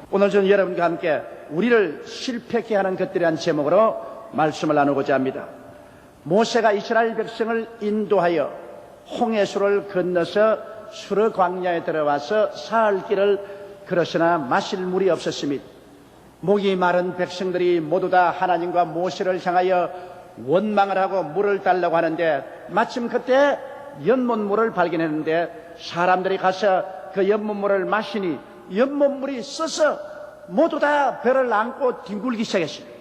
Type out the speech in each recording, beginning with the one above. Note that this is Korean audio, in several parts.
오늘 저는 여러분과 함께 우리를 실패케 하는 것들에 대한 제목으로 말씀을 나누고자 합니다. 모세가 이스라엘 백성을 인도하여 홍해수를 건너서 수르 광야에 들어와서 사흘 길을 걸었으나 마실 물이 없었습니다. 목이 마른 백성들이 모두 다 하나님과 모세를 향하여 원망을 하고 물을 달라고 하는데, 마침 그때 연못물을 발견했는데 사람들이 가서 그 연못물을 마시니 연못물이 써서 모두 다 배를 안고 뒹굴기 시작했습니다.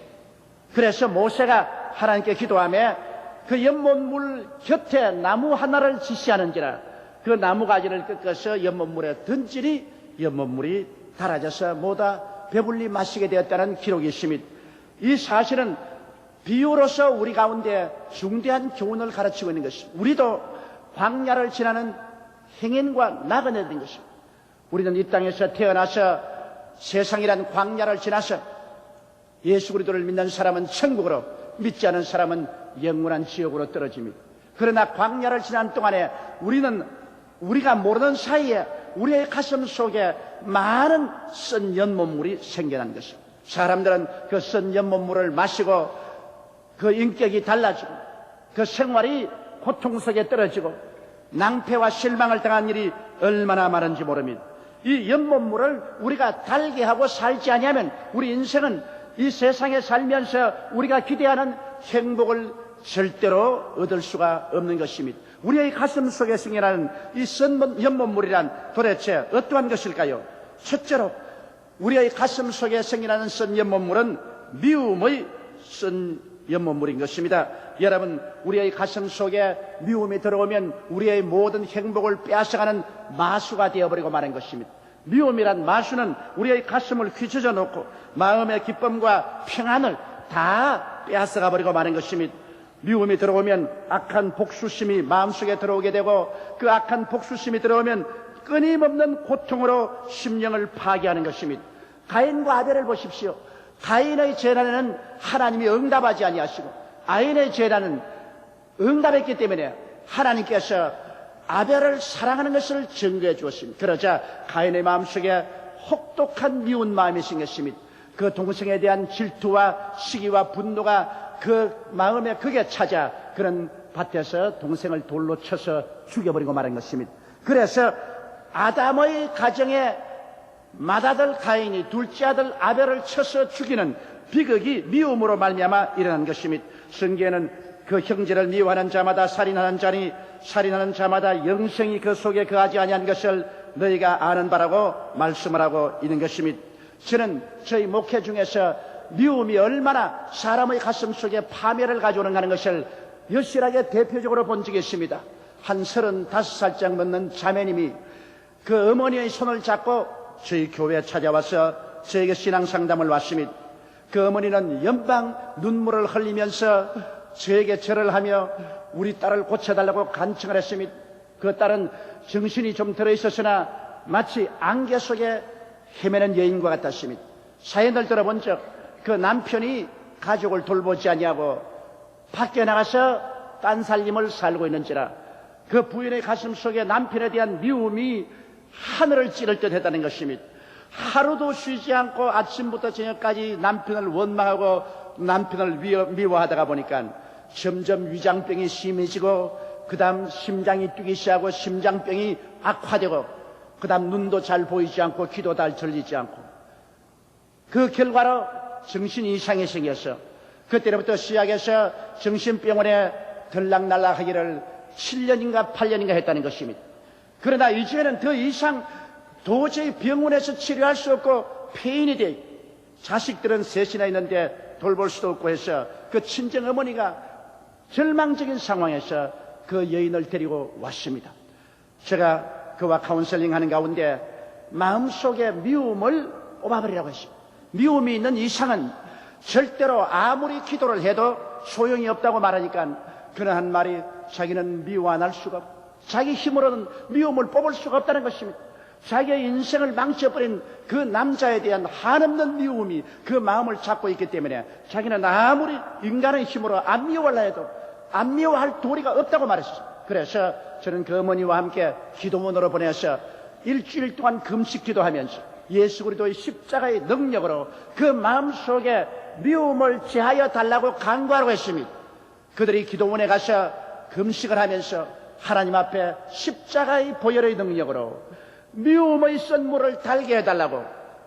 그래서 모세가 하나님께 기도하며 그 연못물 곁에 나무 하나를 지시하는지라 그 나무 가지를 꺾어서 연못물에 던지니 연못물이 닳아져서 모두 다 배불리 마시게 되었다는 기록이 있습니다. 이 사실은 비유로서 우리 가운데 중대한 교훈을 가르치고 있는 것입니다. 우리도 광야를 지나는 행인과 나그네가 된 것입니다. 우리는 이 땅에서 태어나서 세상이란 광야를 지나서 예수 그리스도를 믿는 사람은 천국으로, 믿지 않은 사람은 영원한 지옥으로 떨어집니다. 그러나 광야를 지난 동안에 우리는 우리가 모르는 사이에 우리의 가슴 속에 많은 쓴 연못물이 생겨난 것입니다. 사람들은 그 쓴 연못물을 마시고 그 인격이 달라지고 그 생활이 고통 속에 떨어지고 낭패와 실망을 당한 일이 얼마나 많은지 모릅니다. 이 연못물을 우리가 달게 하고 살지 아니하면 우리 인생은 이 세상에 살면서 우리가 기대하는 행복을 절대로 얻을 수가 없는 것입니다. 우리의 가슴 속에 생겨나는 이 쓴 연못물이란 도대체 어떠한 것일까요? 첫째로 우리의 가슴 속에 생겨나는 쓴 연못물은 미움의 쓴 연못물인 것입니다. 여러분, 우리의 가슴 속에 미움이 들어오면 우리의 모든 행복을 빼앗아가는 마수가 되어버리고 마는 것입니다. 미움이란 마수는 우리의 가슴을 휘저져 놓고 마음의 기쁨과 평안을 다 빼앗아가 버리고 마는 것입니다. 미움이 들어오면 악한 복수심이 마음속에 들어오게 되고 그 악한 복수심이 들어오면 끊임없는 고통으로 심령을 파괴하는 것입니다. 가인과 아벨을 보십시오. 가인의 재난에는 하나님이 응답하지 아니하시고 아벨의 재난은 응답했기 때문에 하나님께서 아벨을 사랑하는 것을 증거해 주었습니다. 그러자 가인의 마음속에 혹독한 미운 마음이 생겼습니다. 그 동생에 대한 질투와 시기와 분노가 그 마음에 극에 찾아 그런 밭에서 동생을 돌로 쳐서 죽여버리고 말한 것입니다. 그래서 아담의 가정에 맏아들 가인이 둘째 아들 아벨을 쳐서 죽이는 비극이 미움으로 말미암아 일어난 것입니다. 성경에는 그 형제를 미워하는 자마다 살인하는 자니 살인하는 자마다 영생이 그 속에 거하지 아니한 것을 너희가 아는 바라고 말씀을 하고 있는 것입니다. 저는 저희 목회 중에서 미움이 얼마나 사람의 가슴 속에 파멸을 가져오는가 하는 것을 여실하게 대표적으로 본 적이 있습니다. 한 35살짝 먹는 자매님이 그 어머니의 손을 잡고 저희 교회에 찾아와서 저에게 신앙 상담을 왔습니다. 그 어머니는 연방 눈물을 흘리면서 저에게 절을 하며 우리 딸을 고쳐달라고 간청을 했습니다. 그 딸은 정신이 좀 들어있었으나 마치 안개 속에 헤매는 여인과 같았습니다. 사연을 들어본 적 그 남편이 가족을 돌보지 아니하고 밖에 나가서 딴 살림을 살고 있는지라 그 부인의 가슴 속에 남편에 대한 미움이 하늘을 찌를 듯 했다는 것입니다. 하루도 쉬지 않고 아침부터 저녁까지 남편을 원망하고 남편을 미워하다가 보니까 점점 위장병이 심해지고 그 다음 심장이 뛰기 시작하고 심장병이 악화되고 그 다음 눈도 잘 보이지 않고 귀도 잘 들리지 않고 그 결과로 정신이 이상이 생겨서 그때부터 시작해서 정신병원에 들락날락하기를 7년인가 8년인가 했다는 것입니다. 그러나 이제는 더 이상 도저히 병원에서 치료할 수 없고 폐인이 돼 자식들은 셋이나 있는데 돌볼 수도 없고 해서 그 친정 어머니가 절망적인 상황에서 그 여인을 데리고 왔습니다. 제가 그와 카운셀링 하는 가운데 마음속에 미움을 뽑아버리라고 했습니다. 미움이 있는 이상은 절대로 아무리 기도를 해도 소용이 없다고 말하니까 그러한 말이 자기는 미워 안 할 수가 없고 자기 힘으로는 미움을 뽑을 수가 없다는 것입니다. 자기의 인생을 망쳐버린 그 남자에 대한 한없는 미움이 그 마음을 잡고 있기 때문에 자기는 아무리 인간의 힘으로 안 미워하려 해도 안 미워할 도리가 없다고 말했어요. 그래서 저는 그 어머니와 함께 기도원으로 보내서 일주일 동안 금식 기도하면서 예수 그리스도의 십자가의 능력으로 그 마음속에 미움을 제하여 달라고 간구하라고 했습니다. 그들이 기도원에 가서 금식을 하면서 하나님 앞에 십자가의 보혈의 능력으로 미움의 쓴물을 달게 해달라고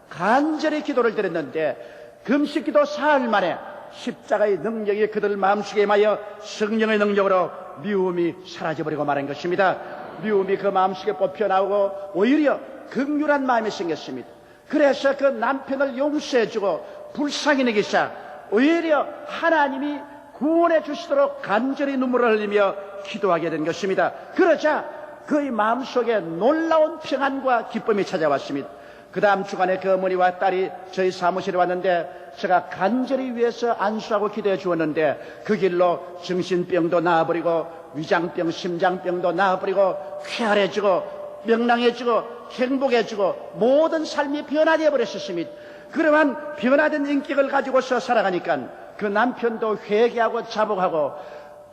간절히 기도를 드렸는데 금식기도 사흘 만에 십자가의 능력이 그들 마음속에 임하여 성령의 능력으로 미움이 사라져버리고 말한 것입니다. 미움이 그 마음속에 뽑혀나오고 오히려 긍휼한 마음이 생겼습니다. 그래서 그 남편을 용서해주고 불쌍히 여기사 오히려 하나님이 구원해 주시도록 간절히 눈물을 흘리며 기도하게 된 것입니다. 그러자 그의 마음속에 놀라운 평안과 기쁨이 찾아왔습니다. 그 다음 주간에 그 어머니와 딸이 저희 사무실에 왔는데 제가 간절히 위해서 안수하고 기도해 주었는데 그 길로 정신병도 나아버리고 위장병, 심장병도 나아버리고 쾌활해지고 명랑해지고 행복해지고 모든 삶이 변화되어 버렸습니다. 그러한 변화된 인격을 가지고서 살아가니까 그 남편도 회개하고 자복하고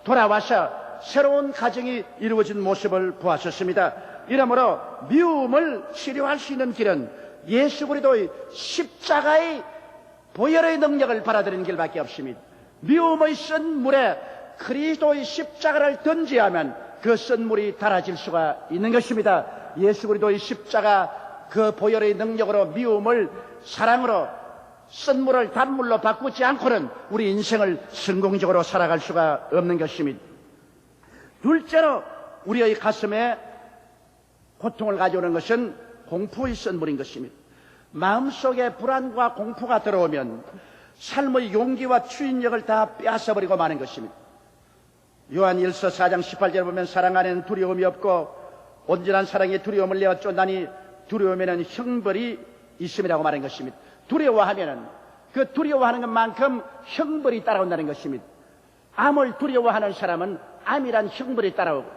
돌아와서 새로운 가정이 이루어진 모습을 보았었습니다. 이러므로 미움을 치료할 수 있는 길은 예수 그리스도의 십자가의 보혈의 능력을 받아들이는 길밖에 없습니다. 미움의 쓴 물에 그리스도의 십자가를 던져야 하면 그 쓴 물이 달아질 수가 있는 것입니다. 예수 그리스도의 십자가 그 보혈의 능력으로 미움을 사랑으로 쓴 물을 단물로 바꾸지 않고는 우리 인생을 성공적으로 살아갈 수가 없는 것입니다. 둘째로 우리의 가슴에 고통을 가져오는 것은 공포의 쓴 물인 것입니다. 마음속에 불안과 공포가 들어오면 삶의 용기와 추진력을 다 빼앗아버리고 마는 것입니다. 요한일서 4장 18절에 보면 사랑 안에는 두려움이 없고 온전한 사랑이 두려움을 내어 쫓나니 두려움에는 형벌이 있음이라고 말한 것입니다. 두려워하면은 그 두려워하는 것만큼 형벌이 따라온다는 것입니다. 암을 두려워하는 사람은 암이란 형벌이 따라오고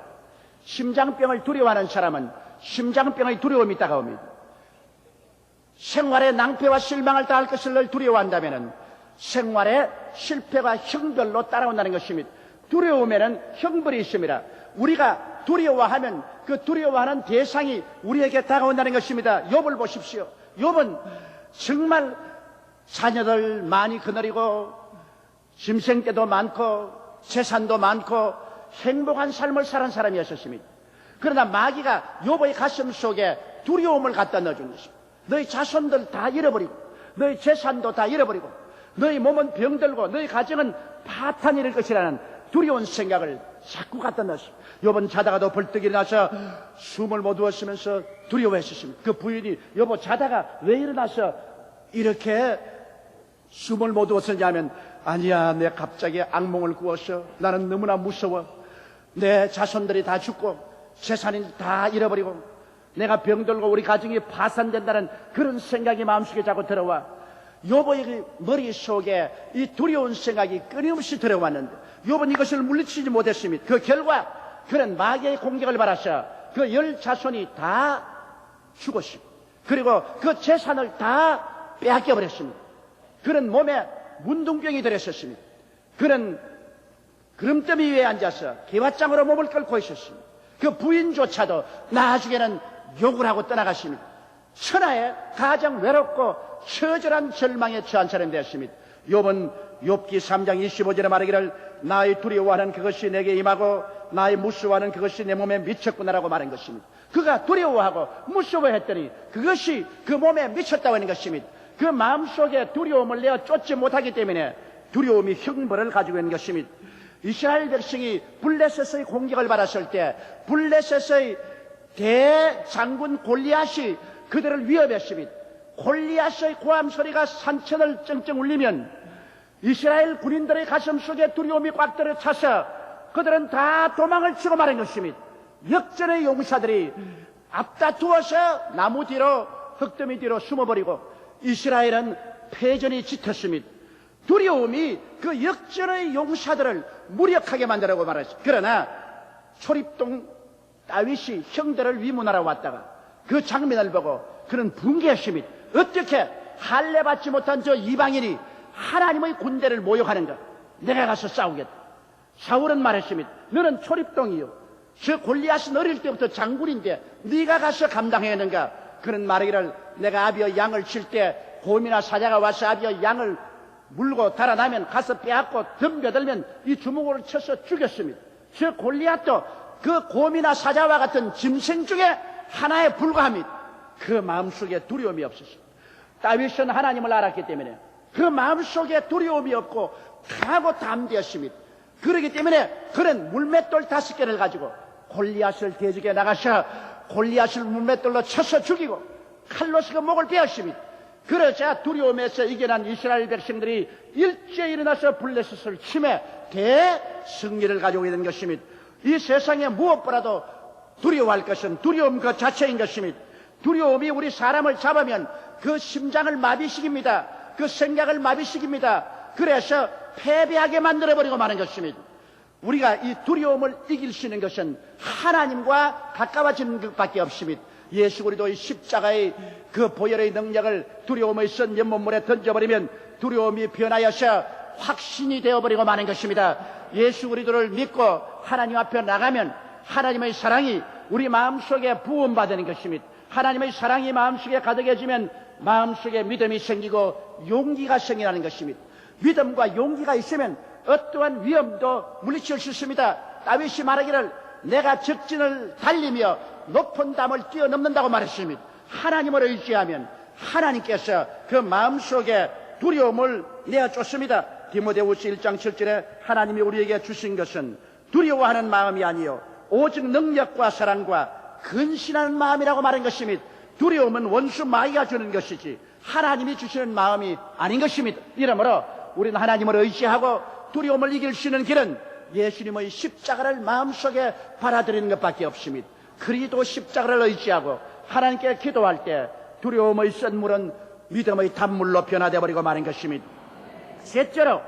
심장병을 두려워하는 사람은 심장병의 두려움이 따라옵니다. 생활의 낭패와 실망을 당할 것을 늘 두려워한다면은 생활의 실패가 형벌로 따라온다는 것입니다. 두려움에는 형벌이 있습니다. 우리가 두려워하면 그 두려워하는 대상이 우리에게 다가온다는 것입니다. 욥을 보십시오. 욥은 정말 자녀들 많이 거느리고 짐승 때도 많고 재산도 많고 행복한 삶을 살은 사람이었습니다. 그러나 마귀가 욥의 가슴 속에 두려움을 갖다 넣어준 것입니다. 너희 자손들 다 잃어버리고 너희 재산도 다 잃어버리고 너희 몸은 병들고 너희 가정은 파탄이 될 것이라는 두려운 생각을 자꾸 갖다 넣었습니다. 욥은 자다가도 벌떡 일어나서 숨을 못 쉬면서 두려워했었습니다. 그 부인이 여보 자다가 왜 일어나서 이렇게 숨을 못 쉬었냐면 아니야 내 갑자기 악몽을 꾸었어. 나는 너무나 무서워. 내 자손들이 다 죽고 재산이 다 잃어버리고 내가 병들고 우리 가정이 파산된다는 그런 생각이 마음속에 자꾸 들어와. 욥의 머릿속에 이 두려운 생각이 끊임없이 들어왔는데 욥은 이것을 물리치지 못했습니다. 그 결과 그는 마귀의 공격을 받아서 그 10자손이 다 죽었습니다. 그리고 그 재산을 다 빼앗겨버렸습니다. 그는 몸에 문둥병이 들었었습니다. 그는 그름더미 위에 앉아서 개화장으로 몸을 끌고 있었습니다. 그 부인조차도 나중에는 욕을 하고 떠나갔습니다. 천하에 가장 외롭고 처절한 절망에 처한 사람이 되었습니다. 욥은 욥기 3장 25절에 말하기를 나의 두려워하는 그것이 내게 임하고 나의 무서워하는 그것이 내 몸에 미쳤구나라고 말한 것입니다. 그가 두려워하고 무서워했더니 그것이 그 몸에 미쳤다고 하는 것입니다. 그 마음속에 두려움을 내어 쫓지 못하기 때문에 두려움이 형벌을 가지고 있는 것입니다. 이스라엘 백성이 블레셋의 공격을 받았을 때 블레셋의 대장군 골리앗이 그들을 위협했습니다. 골리앗의 고함 소리가 산천을 쩡쩡 울리면 이스라엘 군인들의 가슴 속에 두려움이 꽉 들어차서 그들은 다 도망을 치고 말한 것입니다. 역전의 용사들이 앞다투어서 나무 뒤로 흙더미 뒤로 숨어버리고 이스라엘은 패전이 짙었습니다. 두려움이 그 역전의 용사들을 무력하게 만들라고 말했습니다. 그러나 초립동 다윗이 형들을 위문하러 왔다가 그 장면을 보고 그는 붕괴했습니다. 어떻게 할례 받지 못한 저 이방인이 하나님의 군대를 모욕하는가? 내가 가서 싸우겠다. 사울은 말했습니다. 너는 초립동이요. 저 골리앗은 어릴 때부터 장군인데 네가 가서 감당해야 하는가? 그는 말하기를 내가 아비의 양을 칠 때 곰이나 사자가 와서 아비의 양을 물고 달아나면 가서 빼앗고 덤벼들면 이 주먹으로 쳐서 죽였습니다. 저 골리앗도 그 곰이나 사자와 같은 짐승 중에 하나에 불과합니다. 그 마음속에 두려움이 없었습니다. 다윗은 하나님을 알았기 때문에 그 마음속에 두려움이 없고 강하고 담대했습니다. 그렇기 때문에 그는 물맷돌 5개를 가지고 골리앗을 대적에 나가서 골리앗을 물맷돌로 쳐서 죽이고 칼로서 그 목을 베었습니다. 그러자 두려움에서 이겨난 이스라엘 백성들이 일제히 일어나서 블레셋을 침해 대승리를 가져오게 된 것입니다. 이 세상에 무엇보다도 두려워할 것은 두려움 그 자체인 것입니다. 두려움이 우리 사람을 잡으면 그 심장을 마비시킵니다. 그 생각을 마비시킵니다. 그래서 패배하게 만들어버리고 마는 것입니다. 우리가 이 두려움을 이길 수 있는 것은 하나님과 가까워지는 것밖에 없습니다. 예수 그리스도의 십자가의 그 보혈의 능력을 두려움의 쓴 연못물에 던져버리면 두려움이 변하여서 확신이 되어버리고 마는 것입니다. 예수 그리스도를 믿고 하나님 앞에 나가면 하나님의 사랑이 우리 마음속에 부음받는 것입니다. 하나님의 사랑이 마음속에 가득해지면 마음속에 믿음이 생기고 용기가 생기라는 것입니다. 믿음과 용기가 있으면 어떠한 위험도 물리칠 수 있습니다. 다윗이 말하기를 내가 적진을 달리며 높은 담을 뛰어넘는다고 말했습니다. 하나님을 의지하면 하나님께서 그 마음속에 두려움을 내어줬습니다. 디모데후서 1장 7절에 하나님이 우리에게 주신 것은 두려워하는 마음이 아니요 오직 능력과 사랑과 근신하는 마음이라고 말한 것입니다. 두려움은 원수 마귀가 주는 것이지 하나님이 주시는 마음이 아닌 것입니다. 이러므로 우리는 하나님을 의지하고 두려움을 이길 수 있는 길은 예수님의 십자가를 마음속에 받아들이는 것밖에 없습니다. 그리스도 십자가를 의지하고 하나님께 기도할 때 두려움의 쓴 물은 믿음의 단물로 변화되어 버리고 마는 것입니다. 셋째로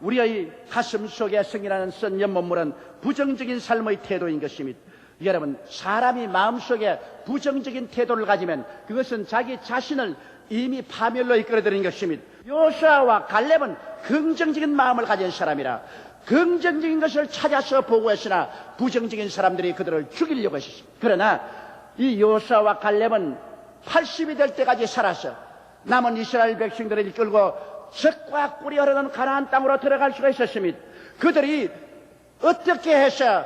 우리의 가슴 속에 승이라는 쓴 연못물은 부정적인 삶의 태도인 것입니다. 여러분, 사람이 마음속에 부정적인 태도를 가지면 그것은 자기 자신을 이미 파멸로 이끌어들인 것입니다. 요수아와 갈렙은 긍정적인 마음을 가진 사람이라 긍정적인 것을 찾아서 보고했으나 부정적인 사람들이 그들을 죽이려고 했습니다. 그러나 이 요수아와 갈렙은 80이 될 때까지 살아서 남은 이스라엘 백성들을 이끌고 젖과 꿀이 흐르는 가나안 땅으로 들어갈 수가 있었습니다. 그들이 어떻게 해서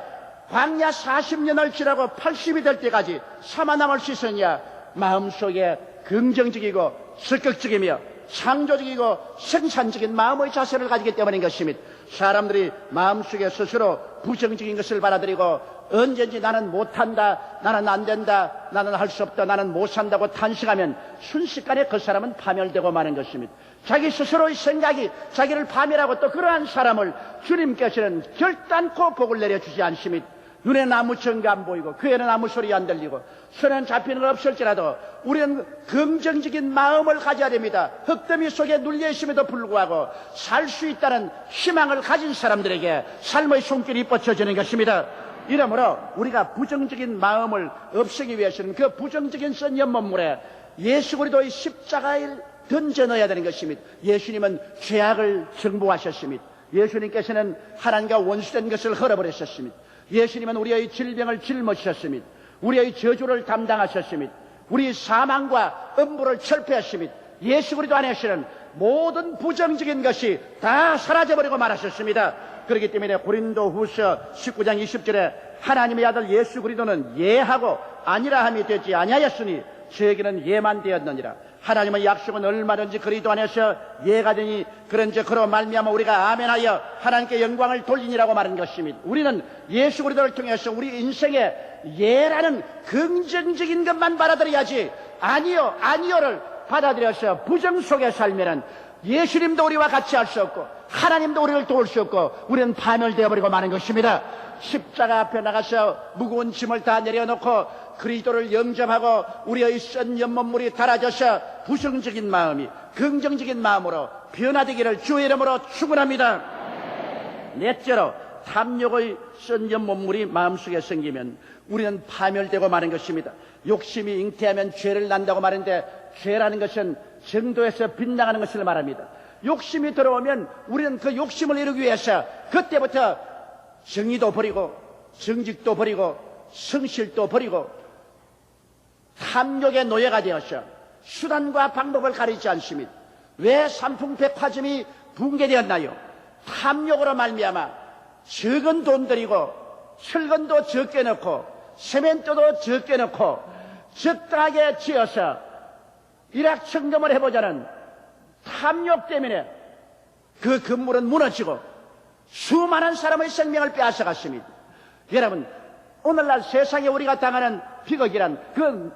광야 40년을 지나고 80이 될 때까지 살아남을 수 있었냐? 마음속에 긍정적이고 적극적이며 창조적이고 생산적인 마음의 자세를 가지기 때문인 것입니다. 사람들이 마음속에 스스로 부정적인 것을 받아들이고 언제든지 나는 못한다, 나는 안 된다, 나는 할 수 없다, 나는 못 산다고 탄식하면 순식간에 그 사람은 파멸되고 마는 것입니다. 자기 스스로의 생각이 자기를 파멸하고 또 그러한 사람을 주님께서는 결단코 복을 내려주지 않습니다. 눈에는 아무 증거 안 보이고 귀에는 아무 소리 안 들리고 손에는 잡히는 건 없을지라도 우리는 긍정적인 마음을 가져야 됩니다. 흙더미 속에 눌려 있음에도 불구하고 살 수 있다는 희망을 가진 사람들에게 삶의 손길이 뻗쳐지는 것입니다. 이러므로 우리가 부정적인 마음을 없애기 위해서는 그 부정적인 쓴 연못물에 예수 그리스도의 십자가를 던져 넣어야 되는 것입니다. 예수님은 죄악을 정복하셨습니다. 예수님께서는 하나님과 원수된 것을 헐어버렸었습니다. 예수님은 우리의 질병을 짊어지셨습니다. 우리의 저주를 담당하셨습니다. 우리 사망과 음부를 철폐하십니다. 예수 그리스도 안에서는 모든 부정적인 것이 다 사라져버리고 말하셨습니다. 그렇기 때문에 고린도후서 19장 20절에 하나님의 아들 예수 그리스도는 예하고 아니라함이 되지 아니하였으니 저에게는 예만 되었느니라. 하나님의 약속은 얼마든지 그리스도 안에서 예가 되니 그런즉 그로 말미암아 우리가 아멘하여 하나님께 영광을 돌리니라고 말한 것입니다. 우리는 예수 그리스도를 통해서 우리 인생에 예라는 긍정적인 것만 받아들여야지 아니요를 받아들여서 부정 속에 살면은 예수님도 우리와 같이 할 수 없고 하나님도 우리를 도울 수 없고 우리는 파멸되어버리고 마는 것입니다. 십자가 앞에 나가서 무거운 짐을 다 내려놓고 그리스도를 영접하고 우리의 쓴 연못물이 닳아져서 부정적인 마음이 긍정적인 마음으로 변화되기를 주의 이름으로 축원합니다. 넷째로 탐욕의 쓴 연못물이 마음속에 생기면 우리는 파멸되고 마는 것입니다. 욕심이 잉태하면 죄를 난다고 말하는데 죄라는 것은 정도에서 빗나가는 것을 말합니다. 욕심이 들어오면 우리는 그 욕심을 이루기 위해서 그때부터 정의도 버리고 정직도 버리고 성실도 버리고 탐욕의 노예가 되었어 수단과 방법을 가리지 않습니다. 왜 삼풍백화점이 붕괴되었나요? 탐욕으로 말미암아 적은 돈 들이고 철근도 적게 넣고 세멘트도 적게 넣고 적당하게 지어서 일확천금을 해보자는 탐욕 때문에 그 건물은 무너지고 수많은 사람의 생명을 빼앗아갔습니다. 여러분, 오늘날 세상에 우리가 당하는 비극이란 그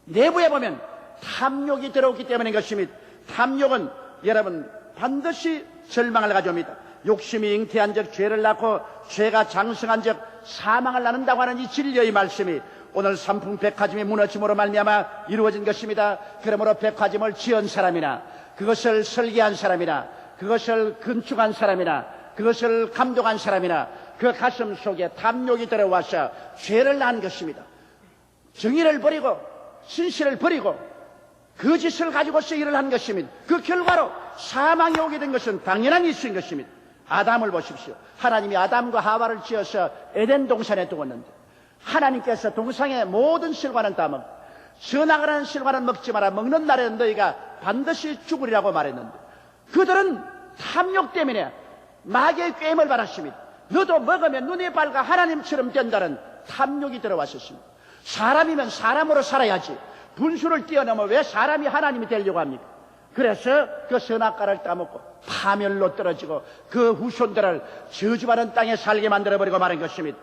내부에 보면 탐욕이 들어오기 때문인 것입니다. 탐욕은 여러분 반드시 절망을 가져옵니다. 욕심이 잉태한 적 죄를 낳고 죄가 장성한 적 사망을 낳는다고 하는 이 진리의 말씀이 오늘 삼풍백화점이 무너짐으로 말미암아 이루어진 것입니다. 그러므로 백화점을 지은 사람이나 그것을 설계한 사람이나 그것을 건축한 사람이나 그것을 감독한 사람이나 그 가슴 속에 탐욕이 들어와서 죄를 낳은 것입니다. 정의를 버리고 신실을 버리고 거짓을 가지고서 일을 한 것입니다. 그 결과로 사망이 오게 된 것은 당연한 일인 것입니다. 아담을 보십시오. 하나님이 아담과 하와를 지어서 에덴 동산에 두었는데 하나님께서 동산의 모든 실과는 다 먹고 선악을 실과는 먹지 마라. 먹는 날에는 너희가 반드시 죽으리라고 말했는데 그들은 탐욕 때문에 마귀의 꾀임을 받았습니다. 너도 먹으면 눈이 밝아 하나님처럼 된다는 탐욕이 들어왔었습니다. 사람이면 사람으로 살아야지 분수를 뛰어넘어 왜 사람이 하나님이 되려고 합니까? 그래서 그 선악과를 따먹고 파멸로 떨어지고 그 후손들을 저주받은 땅에 살게 만들어버리고 말한 것입니다.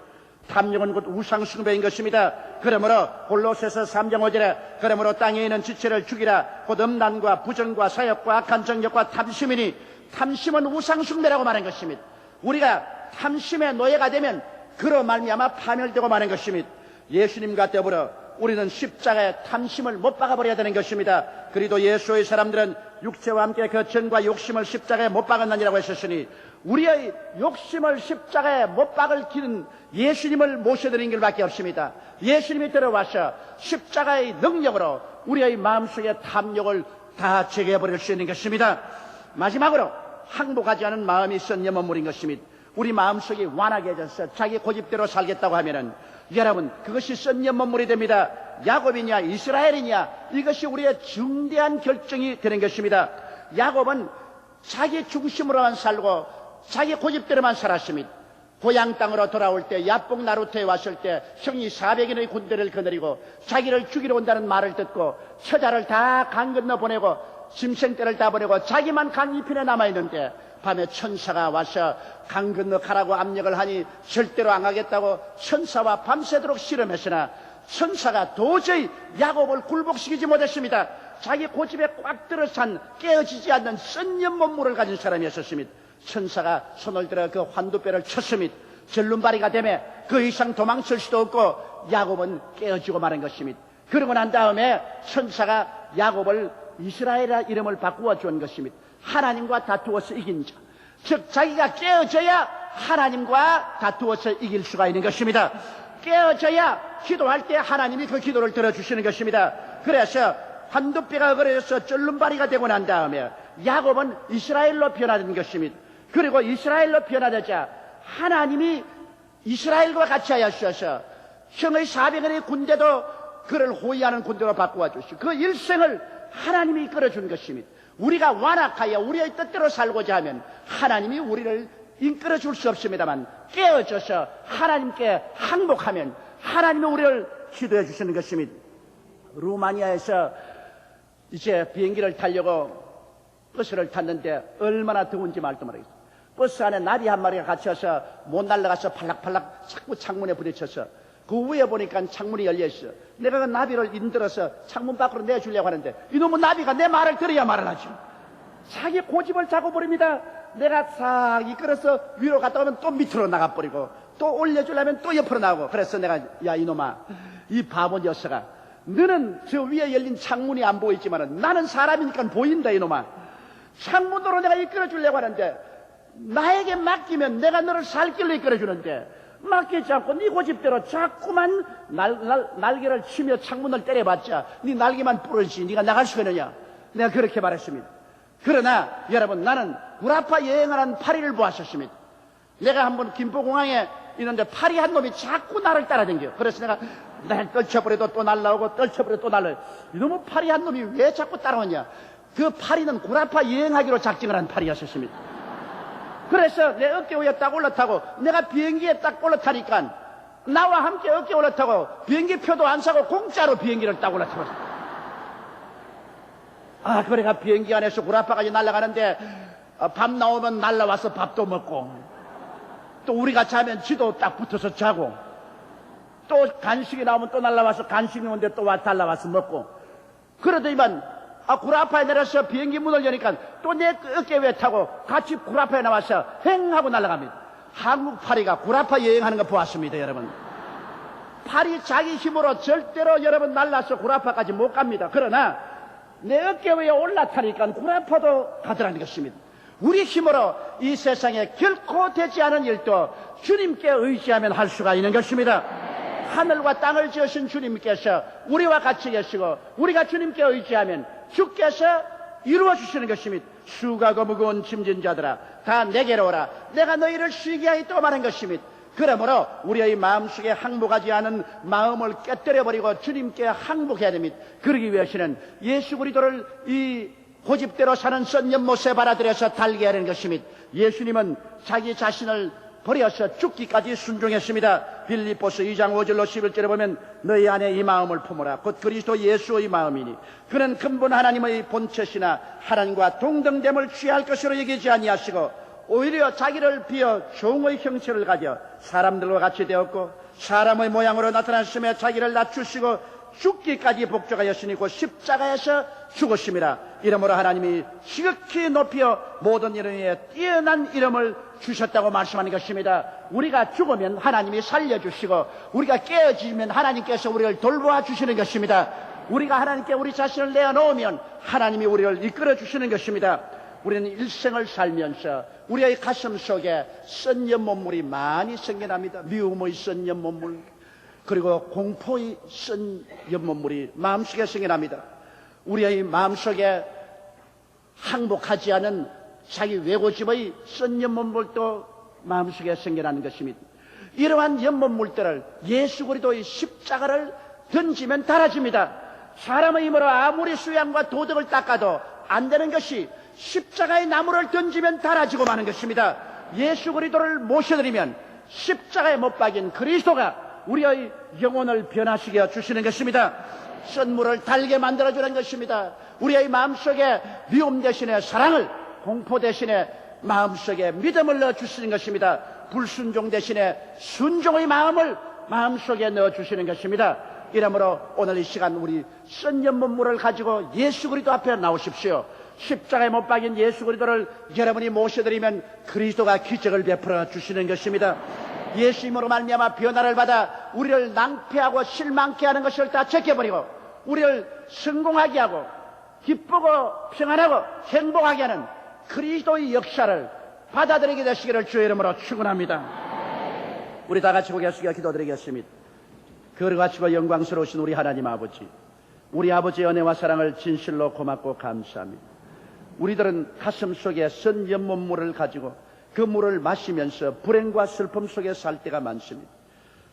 탐욕은 곧 우상숭배인 것입니다. 그러므로 골로새서 3장 5절에 그러므로 땅에 있는 지체를 죽이라 곧 음란과 부정과 사욕과 악한 정욕과 탐심이니 탐심은 우상숭배라고 말한 것입니다. 우리가 탐심의 노예가 되면 그로 말미암아 파멸되고 마는 것입니다. 예수님과 더불어 우리는 십자가에 탐심을 못 박아버려야 되는 것입니다. 그리도 예수의 사람들은 육체와 함께 그 정과 욕심을 십자가에 못 박았느니라고 했었으니 우리의 욕심을 십자가에 못 박을 길은 예수님을 모셔드린 길밖에 없습니다. 예수님이 들어와서 십자가의 능력으로 우리의 마음속의 탐욕을 다 제거해버릴 수 있는 것입니다. 마지막으로 항복하지 않은 마음이 썬 염원물인 것입니다. 우리 마음속이 완악해져서 자기 고집대로 살겠다고 하면은 여러분 그것이 썬 염원물이 됩니다. 야곱이냐 이스라엘이냐 이것이 우리의 중대한 결정이 되는 것입니다. 야곱은 자기 중심으로만 살고 자기 고집대로만 살았습니다. 고향 땅으로 돌아올 때 야복 나루터에 왔을 때 형이 400인의 군대를 거느리고 자기를 죽이러 온다는 말을 듣고 처자를 다 강 건너 보내고 짐승떼를 다 보내고 자기만 강 이편에 남아있는데 밤에 천사가 와서 강 건너 가라고 압력을 하니 절대로 안 가겠다고 천사와 밤새도록 씨름했으나 천사가 도저히 야곱을 굴복시키지 못했습니다. 자기 고집에 꽉 들어찬 깨어지지 않는 썬 염원물을 가진 사람이었습니다. 천사가 손을 들어 그 환두뼈를 쳤습니다. 절름발이가 되며 그 이상 도망칠 수도 없고 야곱은 깨어지고 마는 것입니다. 그러고 난 다음에 천사가 야곱을 이스라엘이라 이름을 바꾸어 준 것입니다. 하나님과 다투어서 이긴 자. 즉 자기가 깨어져야 하나님과 다투어서 이길 수가 있는 것입니다. 깨어져야 기도할 때 하나님이 그 기도를 들어주시는 것입니다. 그래서 환두뼈가 어그러져서 쫄름바리가 되고 난 다음에 야곱은 이스라엘로 변화된 것입니다. 그리고 이스라엘로 변화되자 하나님이 이스라엘과 같이 하여주셔서 형의 400원의 군대도 그를 호위하는 군대로 바꾸어 주시고 그 일생을 하나님이 이끌어준 것입니다. 우리가 완악하여 우리의 뜻대로 살고자 하면 하나님이 우리를 이끌어 줄 수 없습니다만 깨어져서 하나님께 항복하면 하나님이 우리를 기도해 주시는 것입니다. 루마니아에서 이제 비행기를 타려고 버스를 탔는데 얼마나 더운지 말도 말하겠습니다. 버스 안에 나비 한 마리가 갇혀서 못 날아가서 팔락팔락 자꾸 창문에 부딪혀서 그 위에 보니까 창문이 열려있어. 내가 그 나비를 인들어서 창문 밖으로 내주려고 하는데 이놈의 나비가 내 말을 들어야 말을 하지. 자기 고집을 자고 버립니다. 내가 싹 이끌어서 위로 갔다 오면 또 밑으로 나가버리고 또 올려주려면 또 옆으로 나오고. 그래서 내가 야 이놈아 이 바보 녀석아 너는 저 위에 열린 창문이 안 보이지만 나는 사람이니까 보인다 이놈아. 창문으로 내가 이끌어주려고 하는데 나에게 맡기면 내가 너를 살 길로 이끌어주는데 맡기지 않고 네 고집대로 자꾸만 날개를 치며 창문을 때려봤자 네 날개만 부러지지 네가 나갈 수가 있느냐. 내가 그렇게 말했습니다. 그러나 여러분 나는 구라파 여행을 한 8일을 보았었습니다. 내가 한번 김포공항에 있는데 파리 한 놈이 자꾸 나를 따라다녀. 그래서 내가 날 떨쳐버려도 또 날라오고 떨쳐버려도 또 날라. 이놈의 파리 한 놈이 왜 자꾸 따라오냐. 그 파리는 구라파 여행하기로 작정을 한 파리였었습니다. 그래서 내 어깨 위에 딱 올라타고 내가 비행기에 딱 올라타니까 나와 함께 어깨 올라타고 비행기 표도 안 사고 공짜로 비행기를 딱 올라타고. 그래가 비행기 안에서 구라파까지 날아가는데 밤 나오면 날라와서 밥도 먹고 또 우리가 자면 지도 딱 붙어서 자고 또 간식이 나오면 또 날라와서 간식이 오는데 또 달라와서 먹고 그러더니만 구라파에 내려서 비행기 문을 여니까 또 내 어깨 위에 타고 같이 구라파에 나와서 횡하고 날아갑니다. 한국 파리가 구라파 여행하는 거 보았습니다, 여러분. 파리 자기 힘으로 절대로 여러분 날라서 구라파까지 못 갑니다. 그러나 내 어깨 위에 올라타니까 구라파도 가더라는 것입니다. 우리 힘으로 이 세상에 결코 되지 않은 일도 주님께 의지하면 할 수가 있는 것입니다. 하늘과 땅을 지으신 주님께서 우리와 같이 계시고 우리가 주님께 의지하면 주께서 이루어 주시는 것입니다. 수고하고 무거운 짐진 자들아 다 내게로 오라. 내가 너희를 쉬게 하겠다고 말한 것입니다. 그러므로 우리의 마음속에 항복하지 않은 마음을 깨뜨려버리고 주님께 항복해야 됩니다. 그러기 위해서는 예수 그리스도를 이 고집대로 사는 선 연못에 받아들여서 달게 하는 것입니다. 예수님은 자기 자신을 버려서 죽기까지 순종했습니다. 빌립보서 2장 5절로 11절에 보면 너희 안에 이 마음을 품으라. 곧 그리스도 예수의 마음이니 그는 근본 하나님의 본체시나 하나님과 동등됨을 취할 것으로 여기지 아니하시고 오히려 자기를 비어 종의 형체를 가져 사람들과 같이 되었고 사람의 모양으로 나타났음에 자기를 낮추시고 죽기까지 복종하였으니 곧 십자가에서 죽으심이라. 이러므로 하나님이 지극히 높여 모든 이름 위에 뛰어난 이름을 주셨다고 말씀하는 것입니다. 우리가 죽으면 하나님이 살려주시고 우리가 깨어지면 하나님께서 우리를 돌보아 주시는 것입니다. 우리가 하나님께 우리 자신을 내어놓으면 하나님이 우리를 이끌어 주시는 것입니다. 우리는 일생을 살면서 우리의 가슴 속에 쓴 연못물이 많이 생겨납니다. 미움의 쓴 연못물 그리고 공포의 쓴 연못물이 마음속에 생겨납니다. 우리의 마음속에 항복하지 않은 자기 외고집의 쓴 연못물도 마음속에 생겨나는 것입니다. 이러한 연못물들을 예수 그리스도의 십자가를 던지면 닳아집니다. 사람의 힘으로 아무리 수양과 도덕을 닦아도 안 되는 것이 십자가의 나무를 던지면 닳아지고 마는 것입니다. 예수 그리스도를 모셔드리면 십자가에 못 박인 그리스도가 우리의 영혼을 변화시켜 주시는 것입니다. 선물을 달게 만들어주는 것입니다. 우리의 마음속에 미움 대신에 사랑을, 공포 대신에 마음속에 믿음을 넣어주시는 것입니다. 불순종 대신에 순종의 마음을 마음속에 넣어주시는 것입니다. 이러므로 오늘 이 시간 우리 쓴 연못물을 가지고 예수 그리스도 앞에 나오십시오. 십자가에 못 박인 예수 그리스도를 여러분이 모셔드리면 그리스도가 기적을 베풀어 주시는 것입니다. 예수님으로 말미암아 변화를 받아 우리를 낭패하고 실망케 하는 것을 다 제껴버리고 우리를 성공하게 하고 기쁘고 평안하고 행복하게 하는 그리스도의 역사를 받아들이게 되시기를 주의 이름으로 축원합니다. 우리 다 같이 고개 숙여 기도드리겠습니다. 거룩하시고 영광스러우신 우리 하나님 아버지, 우리 아버지의 은혜와 사랑을 진실로 고맙고 감사합니다. 우리들은 가슴 속에 쓴 연못물을 가지고 그 물을 마시면서 불행과 슬픔 속에 살 때가 많습니다.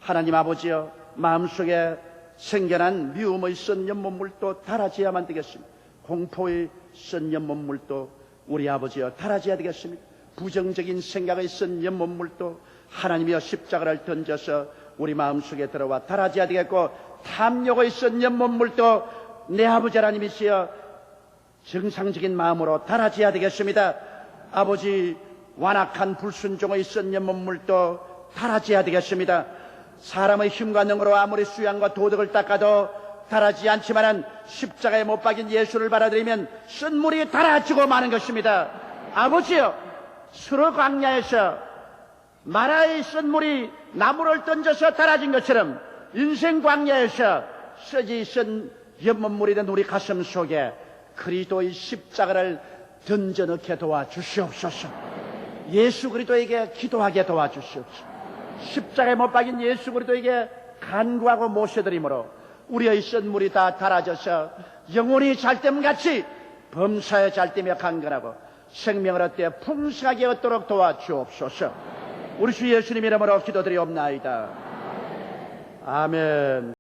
하나님 아버지여, 마음속에 생겨난 미움의 쓴 연못물도 닳아져야만 되겠습니다. 공포의 쓴 연못물도 우리 아버지여 닳아져야 되겠습니다. 부정적인 생각의 쓴 연못물도 하나님이여 십자가를 던져서 우리 마음속에 들어와 닳아져야 되겠고, 탐욕의 쓴 연못물도 내 아버지 하나님이시여 정상적인 마음으로 닳아져야 되겠습니다. 아버지, 완악한 불순종의 쓴 연못물도 닳아져야 되겠습니다. 사람의 힘과 능으로 아무리 수양과 도덕을 닦아도 닳아지지 않지만은 십자가에 못 박인 예수를 받아들이면 쓴 물이 닳아지고 마는 것입니다. 아버지여, 수르 광야에서 마라의 쓴 물이 나무를 던져서 닳아진 것처럼 인생 광야에서 쇠지 쓴 연못물이 된 우리 가슴 속에 그리스도의 십자가를 던져 넣게 도와주시옵소서. 예수 그리스도에게 기도하게 도와주시옵소서. 십자가에 못 박인 예수 그리스도에게 간구하고 모셔드림으로 우리의 쓴 물이 다 닳아져서 영혼이 잘됨같이 범사에 잘되며 강건하고 생명을 얻되 풍성하게 얻도록 도와주옵소서. 우리 주 예수님 이름으로 기도드리옵나이다. 아멘.